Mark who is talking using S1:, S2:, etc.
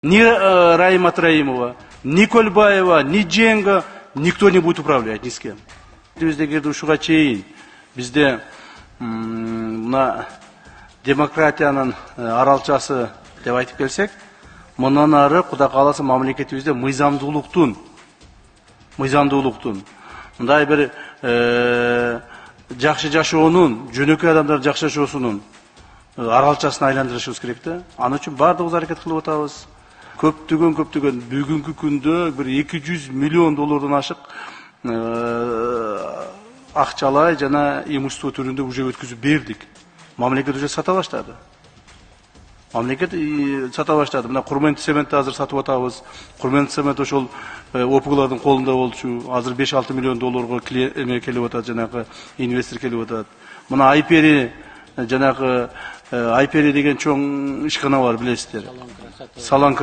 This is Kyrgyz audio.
S1: Ни Раима Троимова, ни Кольбаева, ни Дженга, никто не будет управлять ни с кем. Биздеги ушуга чейин бизде мына демократиянын аралчасы деп айтып келсек, мындан ары Кудай кааласа мамлекетибизде мыйзамдуулуктун мындай бир жакшы жашоонун, жөнөкөй адамдар жакшы жашоосунун аралчасына айландырышыбыз керек да. Аны үчүн бардыгыбыз аракет кылып атабыз. Көптөгөн бүгүнкү күндө бир 200 миллион доллардан ашык акчалай жана имущество түрүндө уже өткүзүп бердик. Мамлекет уже сата баштады. Мына Курмент цементти азыр сатып атабыз. Курмент цемент ошол ОПГлардын колунда болчу. Азыр 5-6 миллион долларга келип атат, жанагы инвестор келип атат. Мына Айпери, жанагы Айпери деген чоң ишкана бар, билесиздер. Салан